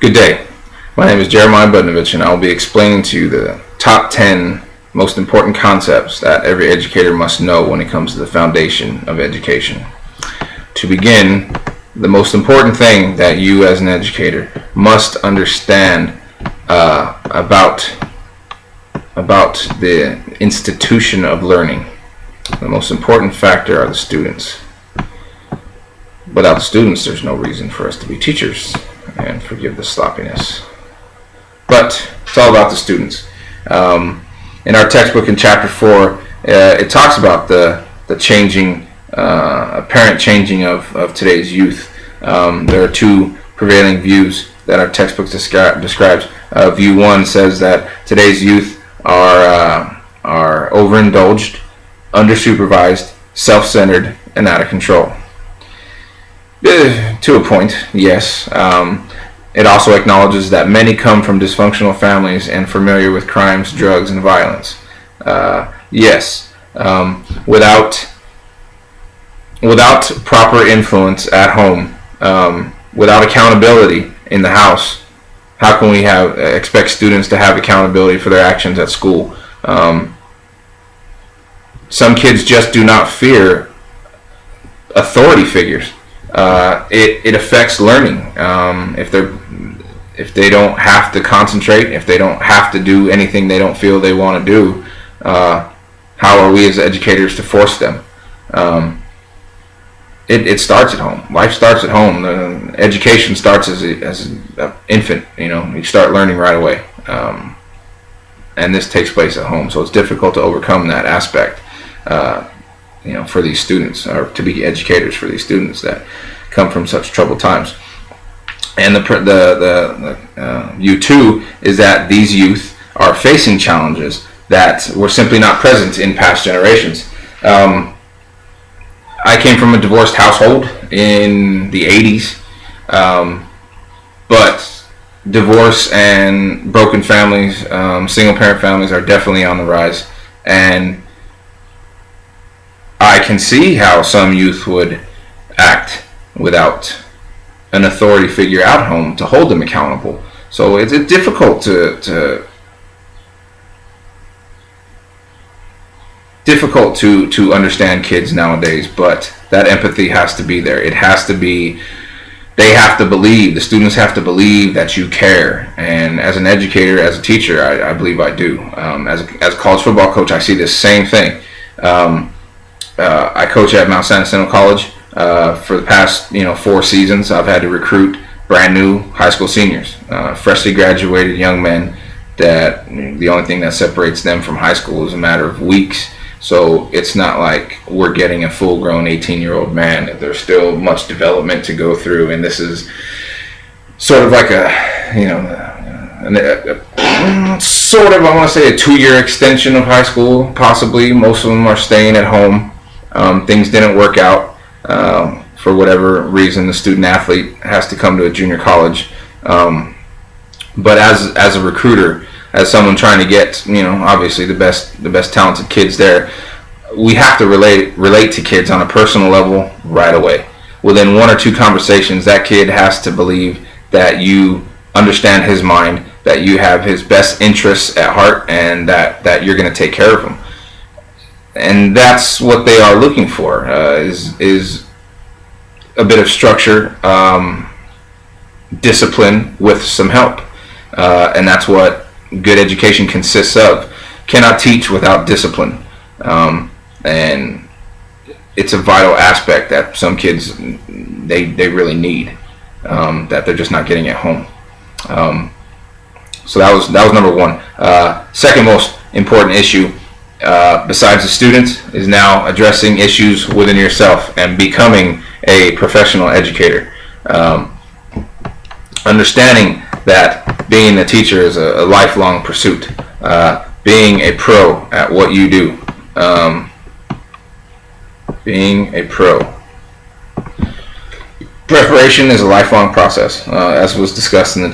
Good day. My name is Jeremiah Budnovich, and I will be explaining to you the top 10 most important concepts that every educator must know when it comes to the foundation of education. To begin, the most important thing that you as an educator must understand about the institution of learning. The most important factor are the students. Without the students, there's no reason for us to be teachers, and forgive the sloppiness. But it's all about the students. In our textbook in chapter 4, it talks about the changing, apparent changing of today's youth. There are two prevailing views that our textbook describes. View 1 says that today's youth are overindulged, undersupervised, self-centered, and out of control. To a point, yes. It also acknowledges that many come from dysfunctional families and familiar with crimes, drugs, and violence. Yes. Without proper influence at home, without accountability in the house, how can we expect students to have accountability for their actions at school? Some kids just do not fear authority figures. It affects learning. If they don't have to concentrate, if they don't have to do anything they don't feel they want to do, how are we as educators to force them? It starts at home. Life starts at home. Education starts as an infant. You start learning right away, and this takes place at home. So it's difficult to overcome that aspect. For these students, or to be educators for these students that come from such troubled times. And the view 2 is that these youth are facing challenges that were simply not present in past generations. I came from a divorced household in the 80s, but divorce and broken families, single parent families are definitely on the rise, and I can see how some youth would act without an authority figure at home to hold them accountable. So it's difficult to understand kids nowadays, but that empathy has to be there. It has to be. They have to believe. The students have to believe that you care. And as an educator, as a teacher, I believe I do. As a college football coach, I see this same thing. I coach at Mount San Jacinto College. For the past 4 seasons, I've had to recruit brand new high school seniors, freshly graduated young men that the only thing that separates them from high school is a matter of weeks. So it's not like we're getting a full-grown 18-year-old man. There's still much development to go through, and this is sort of like I want to say a 2-year extension of high school, possibly. Most of them are staying at home. Things didn't work out for whatever reason. The student athlete has to come to a junior college. But as a recruiter, as someone trying to get obviously the best talented kids there, we have to relate to kids on a personal level right away. Within 1 or 2 conversations, that kid has to believe that you understand his mind, that you have his best interests at heart, and that you're going to take care of him. And that's what they are looking for, is a bit of structure, discipline with some help. And that's what good education consists of. Cannot teach without discipline. And it's a vital aspect that some kids, they really need, that they're just not getting at home. So that was number 1. Second most important issue, besides the students, is now addressing issues within yourself and becoming a professional educator. Understanding that being a teacher is a lifelong pursuit. Being a pro at what you do. Being a pro. Preparation is a lifelong process, as was discussed in the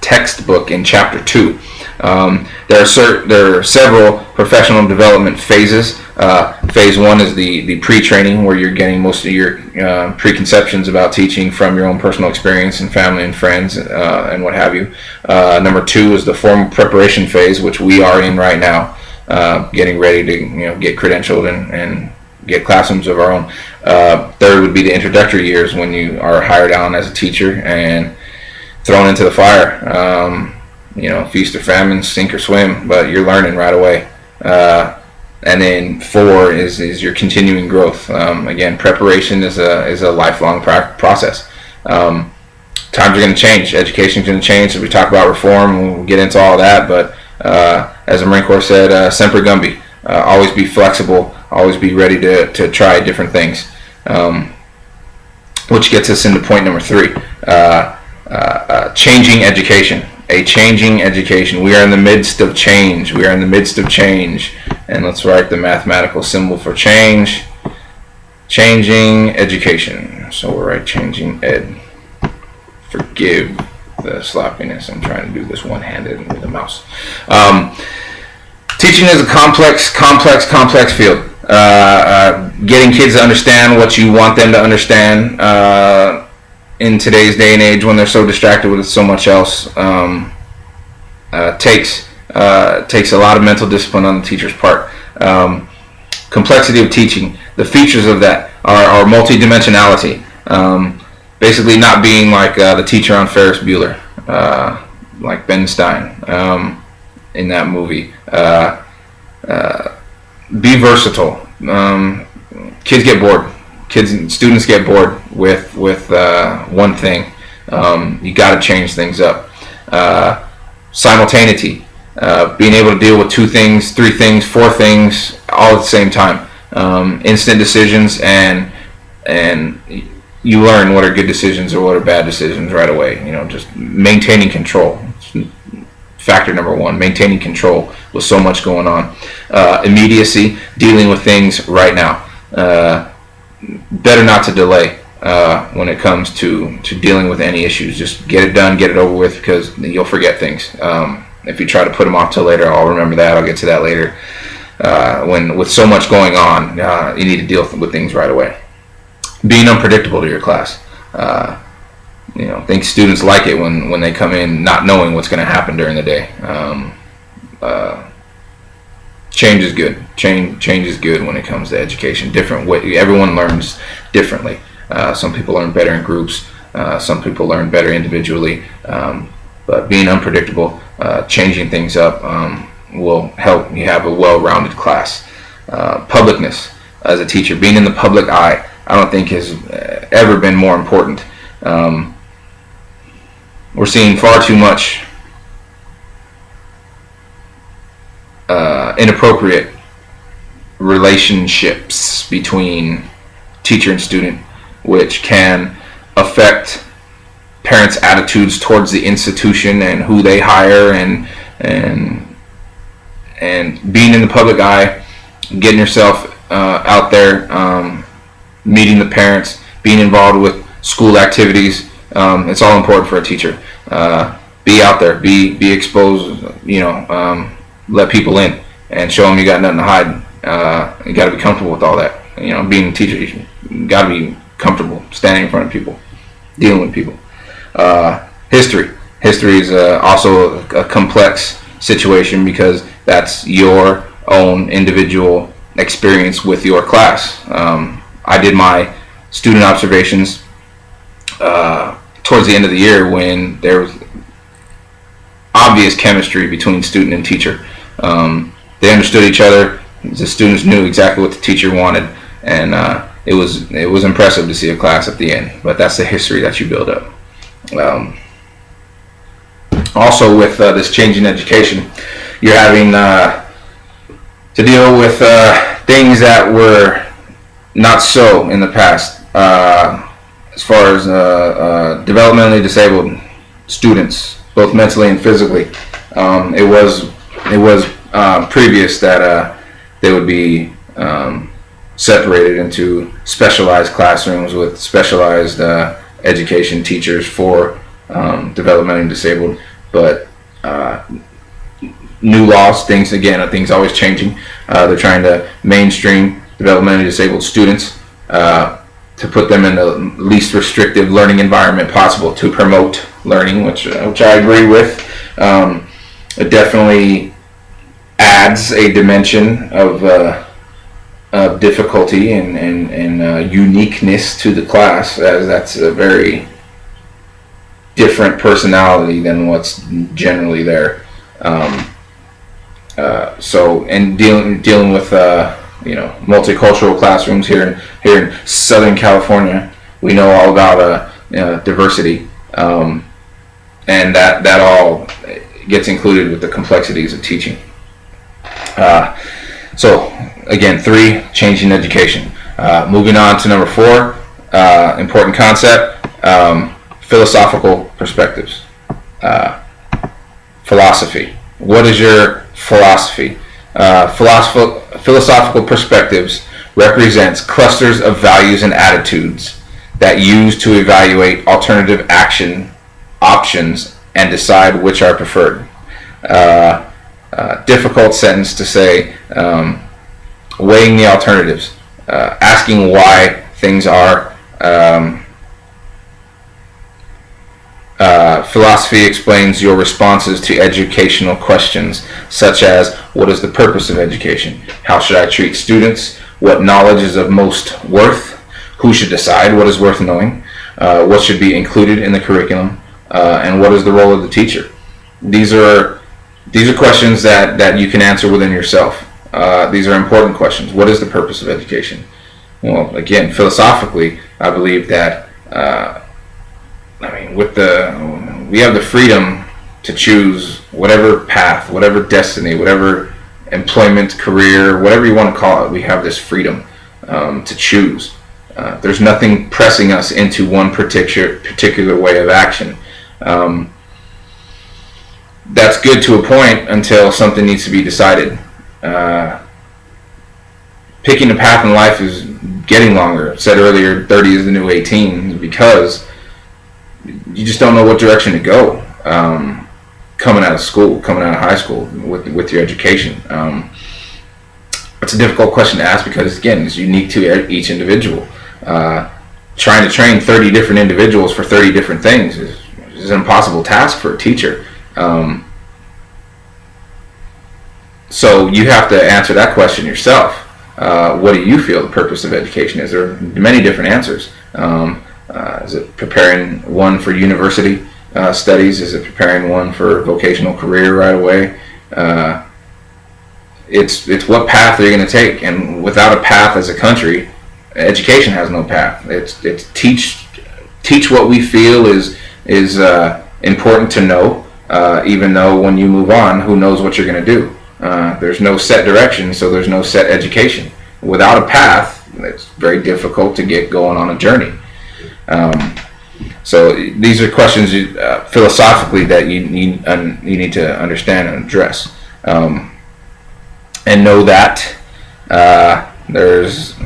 textbook in chapter 2. There are several professional development phases. Phase one is the pre-training, where you're getting most of your preconceptions about teaching from your own personal experience and family and friends and what have you. Number two is the formal preparation phase, which we are in right now, getting ready to get credentialed and get classrooms of our own. Third would be the introductory years, when you are hired on as a teacher and thrown into the fire. Feast or famine, sink or swim, but you're learning right away. And then four is your continuing growth. Again, preparation is a lifelong process. Times are going to change. Education's going to change. So we talk about reform, we'll get into all that. But as the Marine Corps said, semper gumby. Always be flexible. Always be ready to try different things. Which gets us into point number three. Changing education. A changing education. We are in the midst of change. We are in the midst of change. And let's write the mathematical symbol for change. Changing education. So we'll write changing ed. Forgive the sloppiness. I'm trying to do this one-handed with a mouse. Teaching is a complex field. Getting kids to understand what you want them to understand in today's day and age, when they're so distracted with so much else, takes a lot of mental discipline on the teacher's part. Complexity of teaching. The features of that are multidimensionality. Basically, not being like the teacher on Ferris Bueller, like Ben Stein in that movie. Be versatile. Kids get bored. Students get bored with one thing. You got to change things up. Simultaneity. Being able to deal with 2 things, 3 things, 4 things all at the same time. Instant decisions, and you learn what are good decisions or what are bad decisions right away. Just maintaining control. Factor number 1, maintaining control with so much going on. Immediacy, dealing with things right now. Better not to delay when it comes to dealing with any issues. Just get it done, get it over with, because you'll forget things. If you try to put them off till later, I'll remember that, I'll get to that later. When with so much going on, you need to deal with things right away. Being unpredictable to your class. Think students like it when they come in not knowing what's going to happen during the day. Change is good. Change is good when it comes to education. Different way. Everyone learns differently. Some people learn better in groups. Some people learn better individually. But being unpredictable, changing things up, will help you have a well-rounded class. Publicness as a teacher, being in the public eye, I don't think has ever been more important. We're seeing far too much inappropriate relationships between teacher and student, which can affect parents' attitudes towards the institution and who they hire, and being in the public eye, getting yourself out there, meeting the parents, being involved with school activities. It's all important for a teacher. Be out there, be exposed, let people in and show them you got nothing to hide. You got to be comfortable with all that. Being a teacher, you got to be comfortable standing in front of people, dealing with people. History is also a complex situation, because that's your own individual experience with your class. I did my student observations towards the end of the year, when there was obvious chemistry between student and teacher. They understood each other. The students knew exactly what the teacher wanted, and it was impressive to see a class at the end. But that's the history that you build up. Also, with this change in education, you're having to deal with things that were not so in the past. As far as developmentally disabled students, both mentally and physically, it was previous that they would be separated into specialized classrooms with specialized education teachers for developmentally disabled. But new laws, things always changing. They're trying to mainstream developmentally disabled students to put them in the least restrictive learning environment possible to promote learning, which I agree with. It definitely adds a dimension of difficulty and uniqueness to the class, as that's a very different personality than what's generally there. So, and dealing with multicultural classrooms here in Southern California, we know all about diversity, and that all gets included with the complexities of teaching. So again, 3, changing education. Moving on to number 4, important concept, philosophical perspectives. Philosophy. What is your philosophy? Philosophical perspectives represents clusters of values and attitudes that use to evaluate alternative action options and decide which are preferred. Difficult sentence to say. Weighing the alternatives, asking why things are. Philosophy explains your responses to educational questions, such as, what is the purpose of education? How should I treat students? What knowledge is of most worth? Who should decide what is worth knowing? What should be included in the curriculum? And what is the role of the teacher? These are questions that you can answer within yourself. These are important questions. What is the purpose of education? Well, again, philosophically, I believe that we have the freedom to choose whatever path, whatever destiny, whatever employment, career, whatever you want to call it. We have this freedom to choose. There's nothing pressing us into one particular way of action. That's good to a point until something needs to be decided. Picking a path in life is getting longer. I said earlier, 30 is the new 18, because you just don't know what direction to go coming out of school, coming out of high school with your education. It's a difficult question to ask because, again, it's unique to each individual. Trying to train 30 different individuals for 30 different things is an impossible task for a teacher. So you have to answer that question yourself. What do you feel the purpose of education is? There are many different answers. Is it preparing one for university studies? Is it preparing one for vocational career right away? It's what path are you going to take? And without a path as a country, education has no path. It's teach what we feel is important to know. Even though when you move on, who knows what you're going to do? There's no set direction, so there's no set education. Without a path, it's very difficult to get going on a journey. So these are questions philosophically that you need to understand and address, and know that there's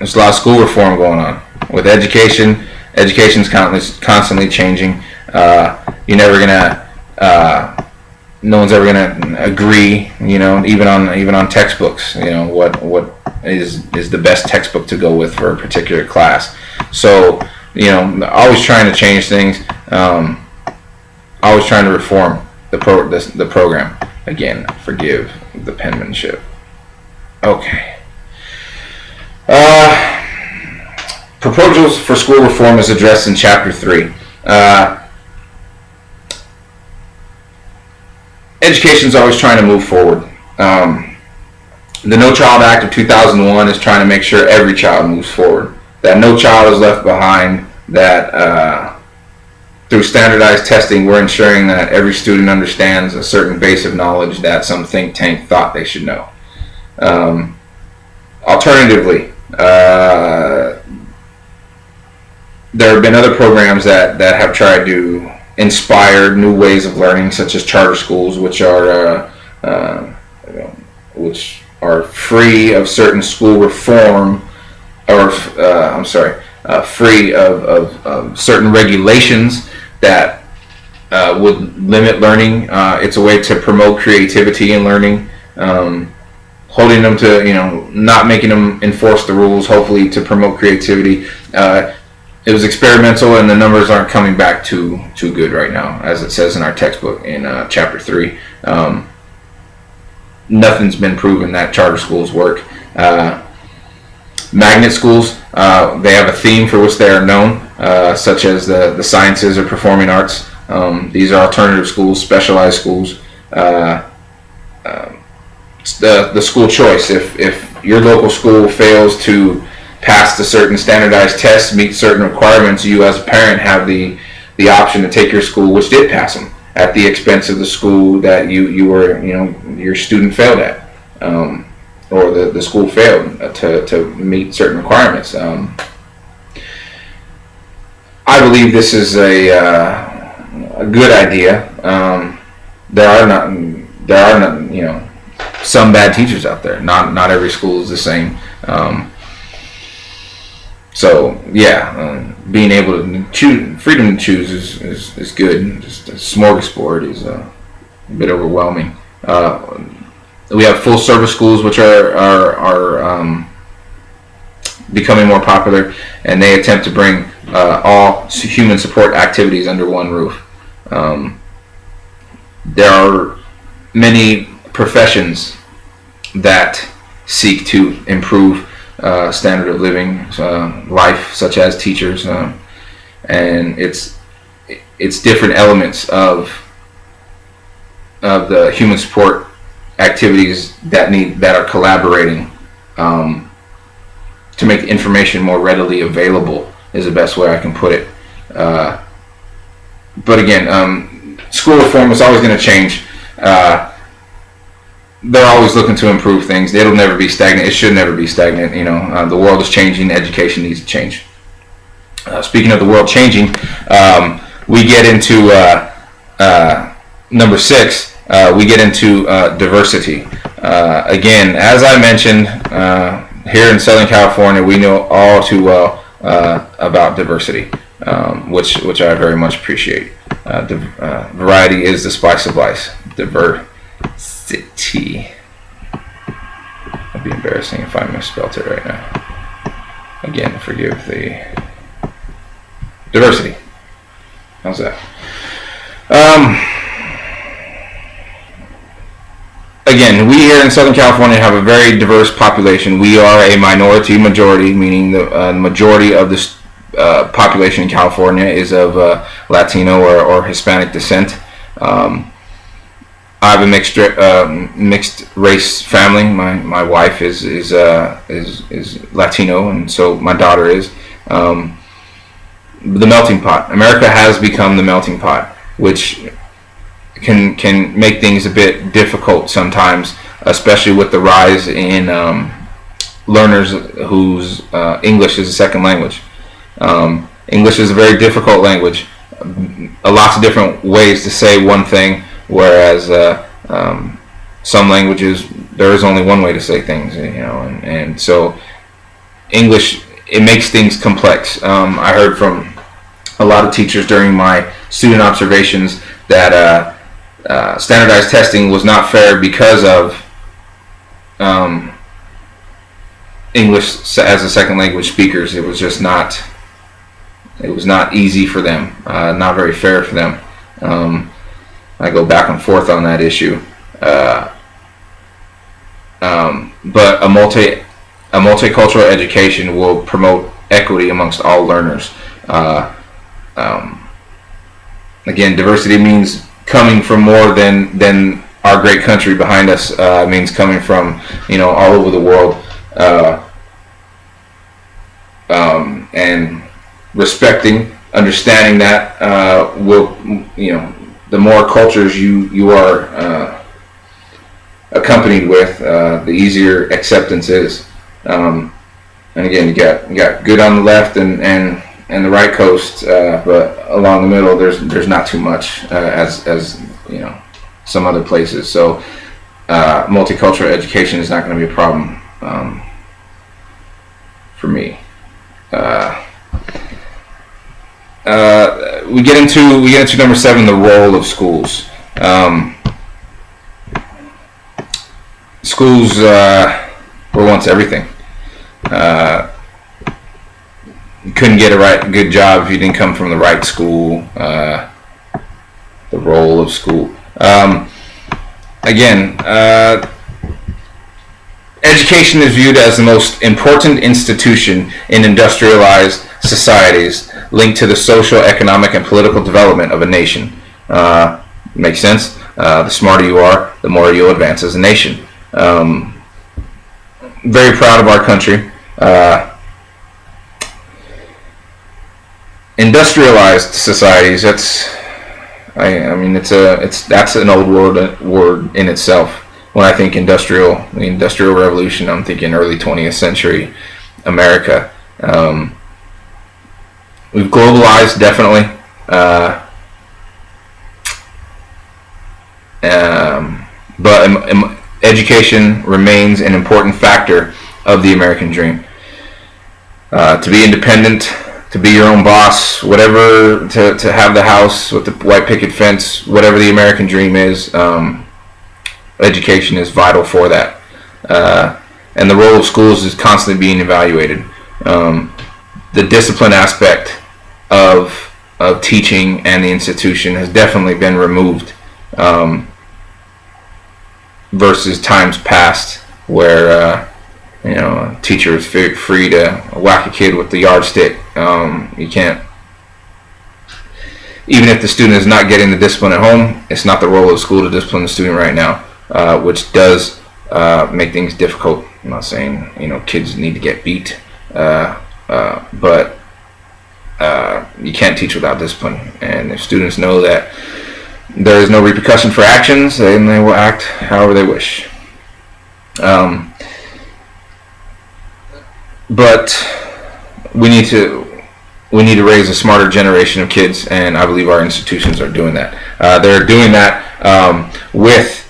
a lot of school reform going on with education. Education's constantly changing. You're never gonna. No one's ever gonna agree, even on textbooks. What is the best textbook to go with for a particular class. So always trying to change things. Always trying to reform the program. Again, forgive the penmanship. Okay. Proposals for school reform is addressed in Chapter 3. Education is always trying to move forward. The No Child Act of 2001 is trying to make sure every child moves forward, that no child is left behind, that through standardized testing we're ensuring that every student understands a certain base of knowledge that some think tank thought they should know. Alternatively, there have been other programs that have tried to inspire new ways of learning, such as charter schools, which are free of certain school reform, or free of certain regulations that would limit learning. It's a way to promote creativity in learning, holding them to, not making them enforce the rules, hopefully to promote creativity. It was experimental, and the numbers aren't coming back too good right now, as it says in our textbook in chapter 3. Nothing's been proven that charter schools work. Magnet schools, they have a theme for which they are known, such as the sciences or performing arts. These are alternative schools, specialized schools. The school choice. If your local school fails to pass the certain standardized tests, meet certain requirements, you as a parent have the option to take your school, which did pass them, at the expense of the school that you were, your student failed at, or the school failed to meet certain requirements. I believe this is a good idea. There are not, some bad teachers out there. Not every school is the same. So yeah, being able to choose, freedom to choose is good. Just a smorgasbord is a bit overwhelming. We have full service schools, which are becoming more popular, and they attempt to bring all human support activities under one roof. There are many professions that seek to improve standard of living, life, such as teachers, and it's different elements of the human support activities that are collaborating to make information more readily available, is the best way I can put it. But again, school reform is always going to change. They're always looking to improve things. It'll never be stagnant. It should never be stagnant. The world is changing. Education needs to change. Speaking of the world changing, we get into number 6. We get into diversity. Again, as I mentioned, here in Southern California, we know all too well about diversity, which I very much appreciate. Variety is the spice of life. Diversity. It'd be embarrassing if I misspelled it right now. Again, forgive the diversity. How's that? Again, we here in Southern California have a very diverse population. We are a majority, meaning the majority of the population in California is of Latino or Hispanic descent. I have a mixed race family. My wife is Latino, and so my daughter is. The melting pot. America has become the melting pot, which can make things a bit difficult sometimes, especially with the rise in learners whose English is a second language. English is a very difficult language. Lots of different ways to say one thing, whereas some languages there is only one way to say things, and so English, it makes things complex. I heard from a lot of teachers during my student observations that standardized testing was not fair because of English as a second language speakers. It was just not. It was not easy for them. Not very fair for them. I go back and forth on that issue. But a multicultural education will promote equity amongst all learners. Again, diversity means coming from more than our great country behind us. It means coming from all over the world, and respecting, understanding that will the more cultures you are accompanied with, the easier acceptance is. And again, you got good on the left and the right coast, but along the middle, there's not too much, as some other places. So multicultural education is not going to be a problem for me. we get into number 7, the role of schools. Schools were once everything. You couldn't get a good job if you didn't come from the right school. The role of school. Again, education is viewed as the most important institution in industrialized societies linked to the social, economic, and political development of a nation. Makes sense? The smarter you are, the more you'll advance as a nation. Very proud of our country. Industrialized societies, that's an old word in itself. When I think the Industrial Revolution, I'm thinking early 20th century America. We've globalized, definitely. But education remains an important factor of the American dream. To be independent, to be your own boss, whatever, to have the house with the white picket fence, whatever the American dream is, education is vital for that. And the role of schools is constantly being evaluated. The discipline aspect of teaching and the institution has definitely been removed versus times past where a teacher is free to whack a kid with the yardstick. You can't, even if the student is not getting the discipline at home, it's not the role of the school to discipline the student right now, which does make things difficult. I'm not saying kids need to get beat, but you can't teach without discipline. And if students know that there is no repercussion for actions, then they will act however they wish. But we need to raise a smarter generation of kids, and I believe our institutions are doing that. They're doing that with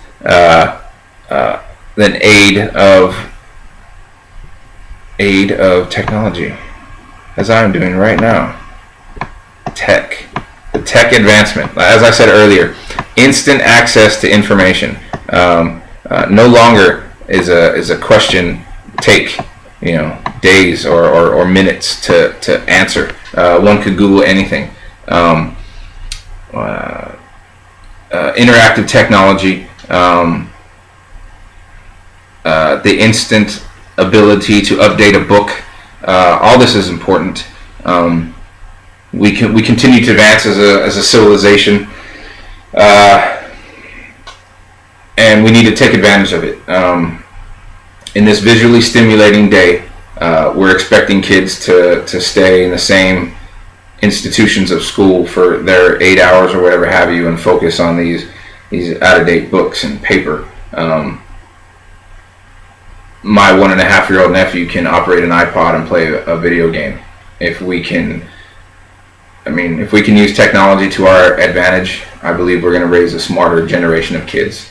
an aid of technology, as I'm doing right now. The tech advancement. As I said earlier, instant access to information. No longer is a question take days or minutes to answer. One could Google anything. Interactive technology, the instant ability to update a book, all this is important. We continue to advance as a civilization, and we need to take advantage of it. In this visually stimulating day, we're expecting kids to stay in the same institutions of school for their 8 hours or whatever have you, and focus on these out-of-date books and paper. My 1.5-year-old nephew can operate an iPod and play a video game. If we can use technology to our advantage, I believe we're going to raise a smarter generation of kids.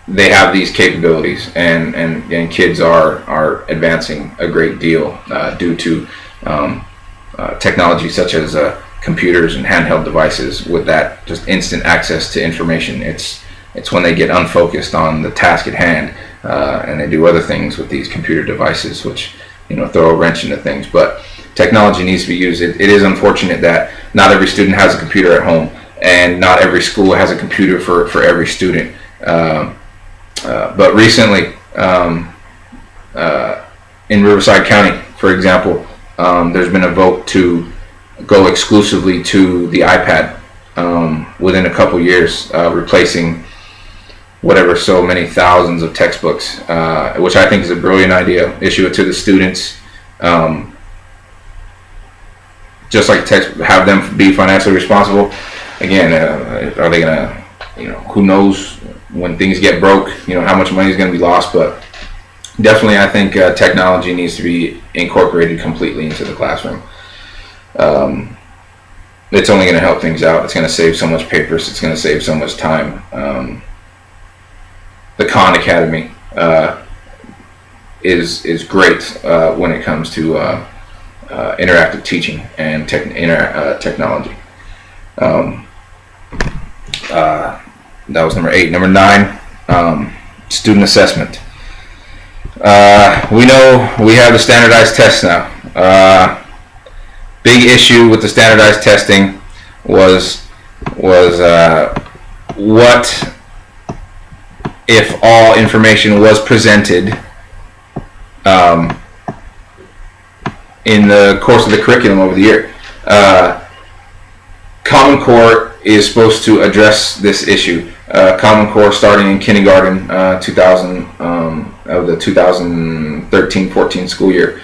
They have these capabilities, and kids are advancing a great deal due to technology such as computers and handheld devices. With that just instant access to information, it's when they get unfocused on the task at hand, and they do other things with these computer devices, which throw a wrench into things. But technology needs to be used. It is unfortunate that not every student has a computer at home, and not every school has a computer for every student. But recently, in Riverside County, for example, there's been a vote to go exclusively to the iPad within a couple years, replacing whatever so many thousands of textbooks, which I think is a brilliant idea. Issue it to the students, just like have them be financially responsible. Again, are they gonna, who knows when things get broke, how much money is going to be lost. But definitely, I think technology needs to be incorporated completely into the classroom. It's only going to help things out. It's going to save so much papers. It's going to save so much time. The Khan Academy is great when it comes to interactive teaching and technology. That was number 8. Number 9, student assessment. We know we have the standardized tests now. Big issue with the standardized testing was what if all information was presented in the course of the curriculum over the year. Common Core is supposed to address this issue. Common Core starting in kindergarten, of the 2013-14 school year.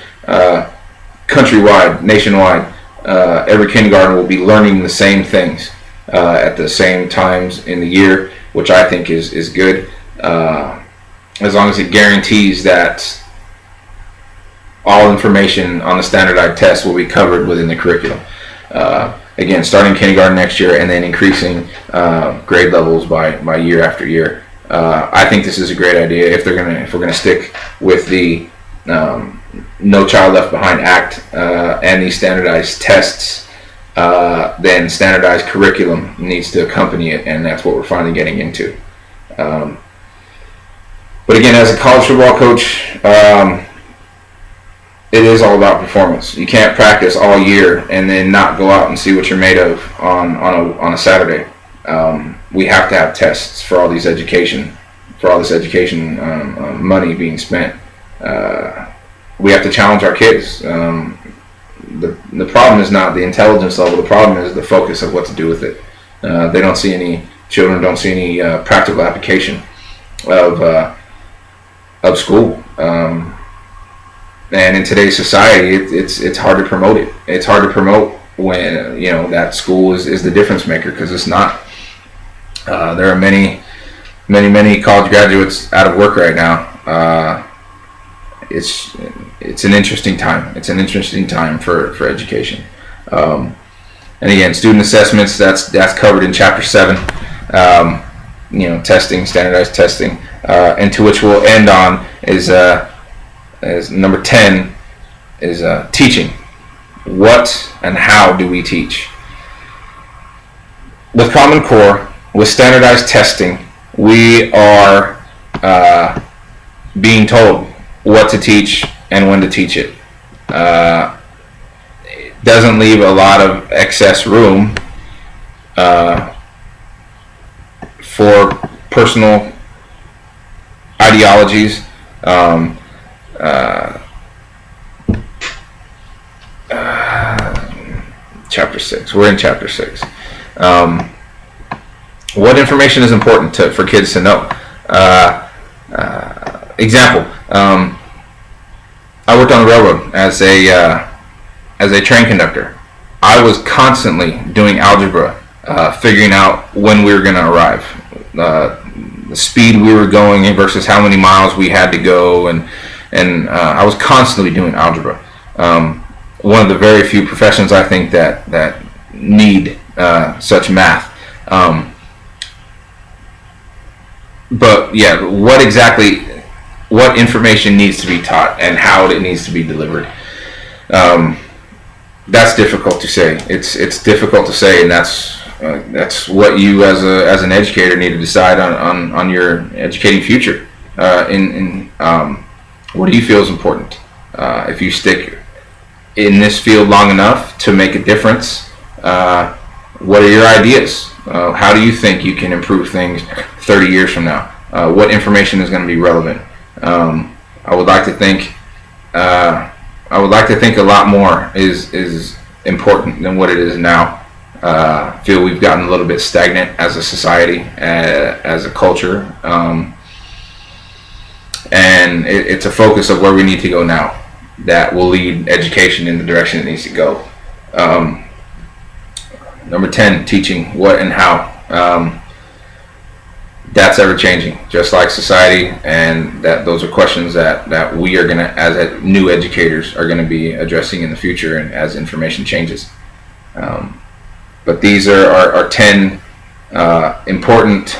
Countrywide, nationwide, every kindergarten will be learning the same things at the same times in the year, which I think is good, as long as it guarantees that all information on the standardized test will be covered within the curriculum. Again, starting kindergarten next year and then increasing grade levels by year after year. I think this is a great idea if we're gonna stick with the No Child Left Behind Act and these standardized tests. Then standardized curriculum needs to accompany it, and that's what we're finally getting into. But again, as a college football coach, it is all about performance. You can't practice all year and then not go out and see what you're made of on a Saturday. We have to have tests for all this education money being spent. We have to challenge our kids. The problem is not the intelligence level. The problem is the focus of what to do with it. Children don't see any practical application of school. And in today's society, it's hard to promote it. It's hard to promote when that school is the difference maker, because it's not. There are many college graduates out of work right now. It's an interesting time. It's an interesting time for education. And again, student assessments, that's covered in Chapter 7. Testing, standardized testing, and to which we'll end on is number 10 is teaching. What and how do we teach? With Common Core, with standardized testing, we are being told what to teach and when to teach it. It doesn't leave a lot of excess room for personal ideologies. Chapter 6. We're in Chapter 6. What information is important for kids to know? Example. I worked on the railroad as a train conductor. I was constantly doing algebra, figuring out when we were going to arrive, the speed we were going versus how many miles we had to go, and I was constantly doing algebra. One of the very few professions I think that need such math. But yeah, what information needs to be taught and how it needs to be delivered. That's difficult to say. It's difficult to say, and that's what you as an educator need to decide on your educating future. What do you feel is important? If you stick in this field long enough to make a difference, what are your ideas? How do you think you can improve things 30 years from now? What information is going to be relevant? I would like to think a lot more is important than what it is now. I feel we've gotten a little bit stagnant as a society, as a culture, and it's a focus of where we need to go now that will lead education in the direction it needs to go. Number 10, teaching. What and how. That's ever changing, just like society, and those are questions that we are going to, as new educators, are going to be addressing in the future and as information changes. But these are 10 important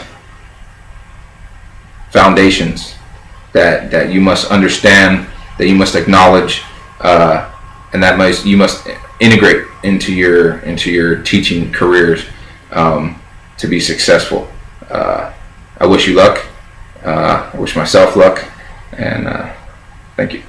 foundations that you must understand, that you must acknowledge, you must integrate into your teaching careers to be successful. I wish you luck. I wish myself luck, and thank you.